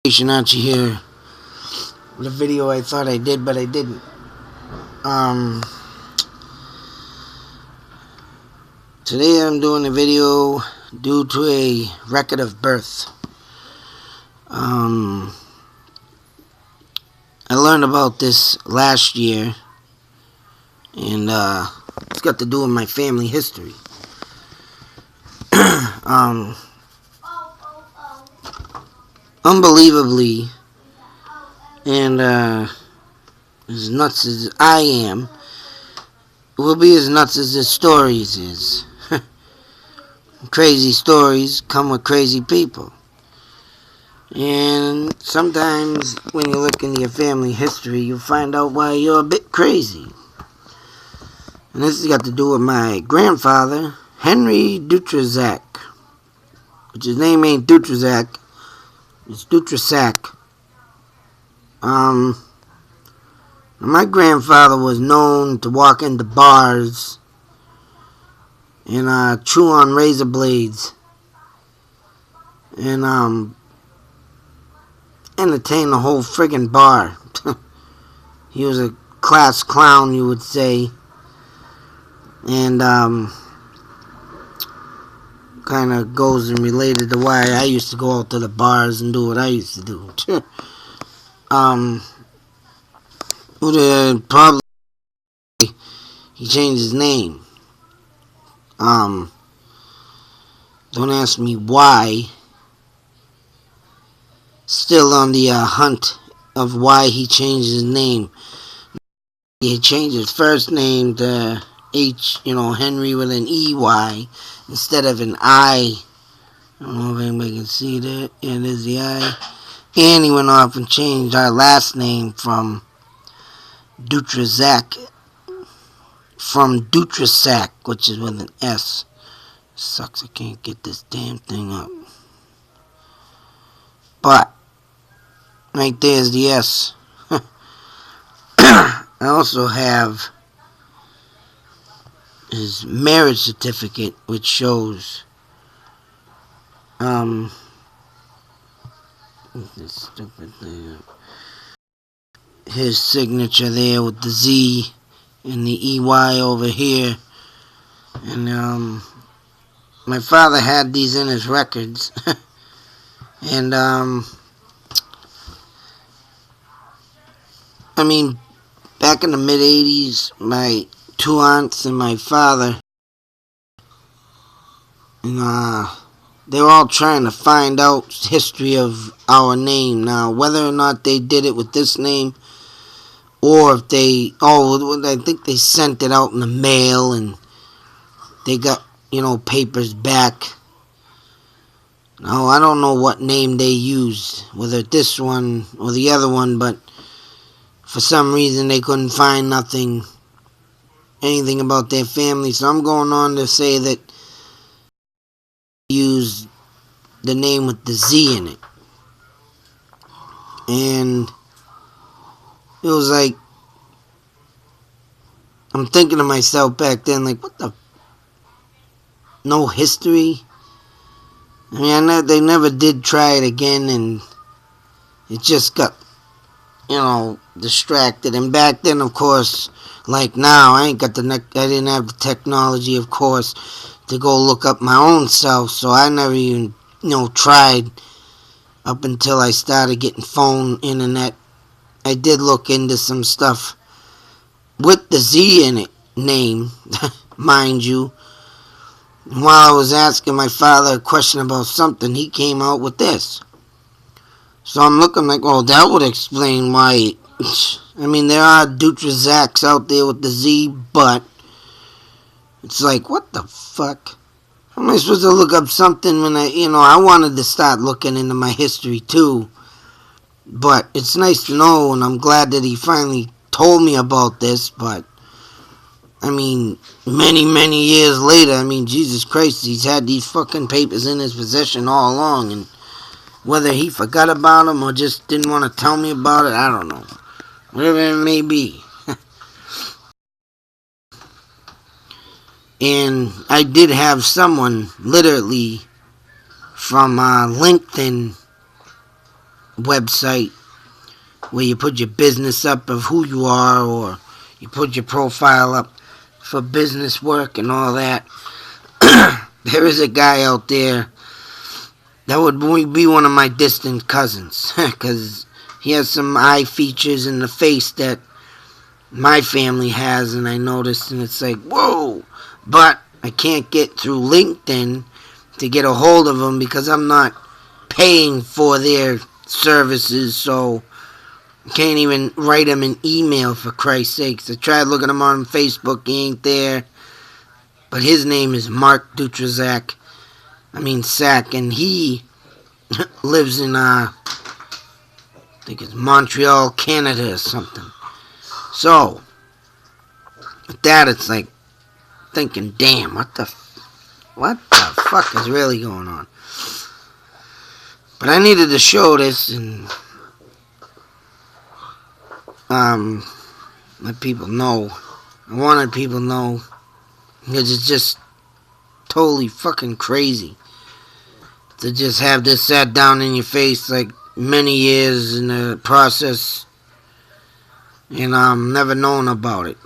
Out you here with a video I thought I did, but I didn't. Today I'm doing a video due to a record of birth. I learned about this last year, and it's got to do with my family history. Unbelievably, and as nuts as I am, it will be as nuts as the stories is. Crazy stories come with crazy people. And sometimes when you look into your family history, you find out why you're a bit crazy. And this has got to do with my grandfather, Henry Dutrizac. Which his name ain't Dutrizac, it's dutrizac. My grandfather was known to walk into bars and chew on razor blades and entertain the whole friggin' bar. He was a class clown, you would say, and kind of goes and related to why I used to go out to the bars and do what I used to do. Probably he changed his name. Don't ask me why. Still on the hunt of why he changed his name. He changed his first name to Henry with an E-Y instead of an I. I don't know if anybody can see that. Yeah, there's the I. And he went off and changed our last name from dutrizac, which is with an S. Sucks I can't get this damn thing up. But right there's the S. I also have his marriage certificate, which shows this stupid thing. His signature there with the Z and the EY over here. And my father had these in his records. And back in the mid-80s, my two aunts and my father, and they were all trying to find out history of our name. Now, whether or not they did it with this name, or if I think they sent it out in the mail and they got, papers back. Now, I don't know what name they used, whether this one or the other one, but for some reason they couldn't find anything about their family. So I'm going on to say that they used the name with the Z in it. And it was like, I'm thinking to myself back then, like, what the? No history? They never did try it again, and it just got, distracted. And back then, of course, like now, I didn't have the technology, of course, to go look up my own self, so I never even, tried up until I started getting phone, internet. I did look into some stuff with the Z in it, name, mind you. And while I was asking my father a question about something, he came out with this. So I'm looking like, oh, that would explain why. There are dutrizacs out there with the Z, but it's like, what the fuck? How am I supposed to look up something when I wanted to start looking into my history too. But it's nice to know, and I'm glad that he finally told me about this, but many, many years later, Jesus Christ, he's had these fucking papers in his possession all along, and whether he forgot about them or just didn't want to tell me about it, I don't know. Whatever it may be. And I did have someone literally from LinkedIn website where you put your business up of who you are, or you put your profile up for business work and all that. There is a guy out there that would be one of my distant cousins, because he has some eye features in the face that my family has, and I noticed, and it's like, whoa. But I can't get through LinkedIn to get a hold of him because I'm not paying for their services, so I can't even write him an email, for Christ's sakes. I tried looking him on Facebook, he ain't there. But his name is Mark Dutrizac. Sack, and he lives in, I think it's Montreal, Canada or something. So, with that, it's like thinking, damn, what the fuck is really going on? But I needed to show this and let people know. I wanted people to know, because it's just totally fucking crazy to just have this sat down in your face like many years in the process, and never known about it.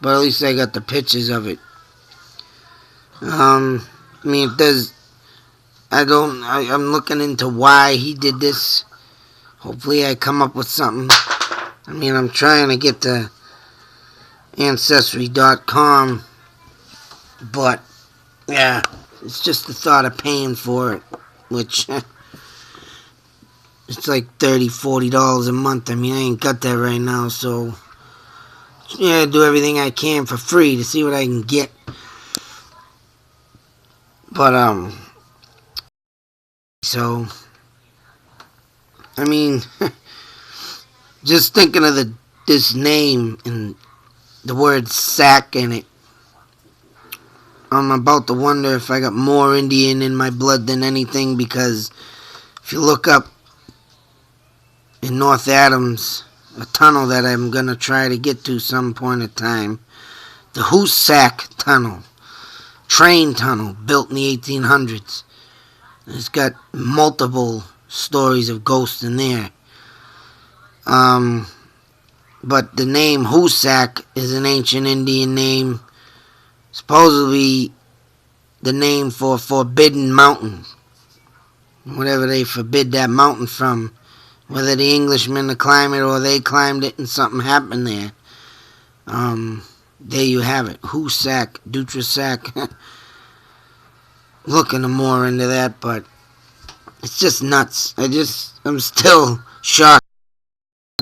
But at least I got the pictures of it. It does. I'm looking into why he did this. Hopefully I come up with something. I'm trying to get to Ancestry.com, but yeah, it's just the thought of paying for it, which it's like $30-$40 a month. I ain't got that right now, so yeah, I do everything I can for free to see what I can get. But so just thinking of this name and the word sack in it, I'm about to wonder if I got more Indian in my blood than anything, because if you look up in North Adams, a tunnel that I'm going to try to get to some point in time, the Hoosac Tunnel, train tunnel built in the 1800s. It's got multiple stories of ghosts in there. But the name Hoosac is an ancient Indian name, supposedly the name for Forbidden Mountain. Whatever they forbid that mountain from, whether the Englishmen to climb it or they climbed it and something happened there. There you have it. Hoosac, Dutrizac. Looking more into that, but it's just nuts. I'm still shocked.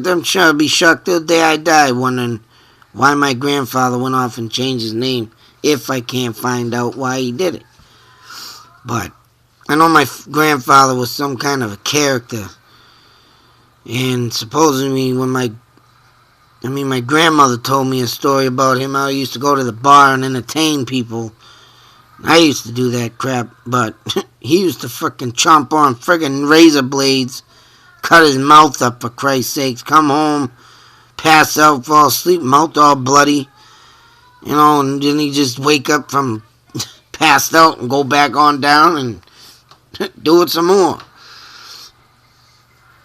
I'm sure I'll be shocked till the day I die, wondering why my grandfather went off and changed his name, if I can't find out why he did it. But I know my grandfather was some kind of a character, and supposedly when my grandmother told me a story about him, how he used to go to the bar and entertain people. I used to do that crap, but he used to frickin' chomp on friggin' razor blades, cut his mouth up, for Christ's sakes, come home, pass out, fall asleep, mouth all bloody, and then he just wake up from passed out and go back on down and do it some more.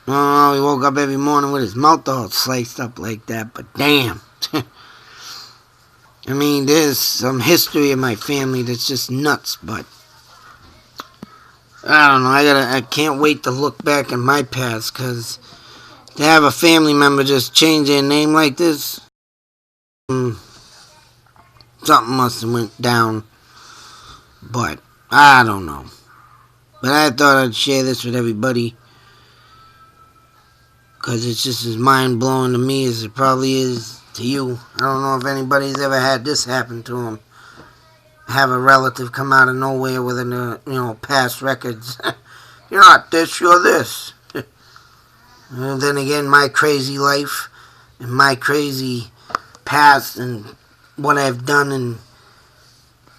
Oh, he woke up every morning with his mouth all sliced up like that, but damn. There's some history in my family that's just nuts, but I don't know. I can't wait to look back in my past, because to have a family member just change their name like this, something must have went down, but I don't know. But I thought I'd share this with everybody, because it's just as mind-blowing to me as it probably is to you. I don't know if anybody's ever had this happen to them. Have a relative come out of nowhere with past records. You're not this, you're this. And then again, my crazy life and my crazy past and what I've done, and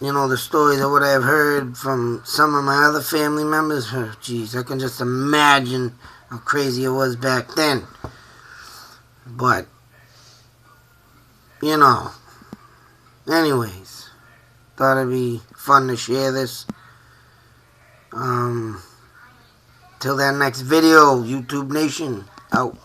the stories of what I've heard from some of my other family members. Jeez, I can just imagine how crazy it was back then. But anyways, thought it'd be fun to share this. Till that next video, YouTube Nation, out.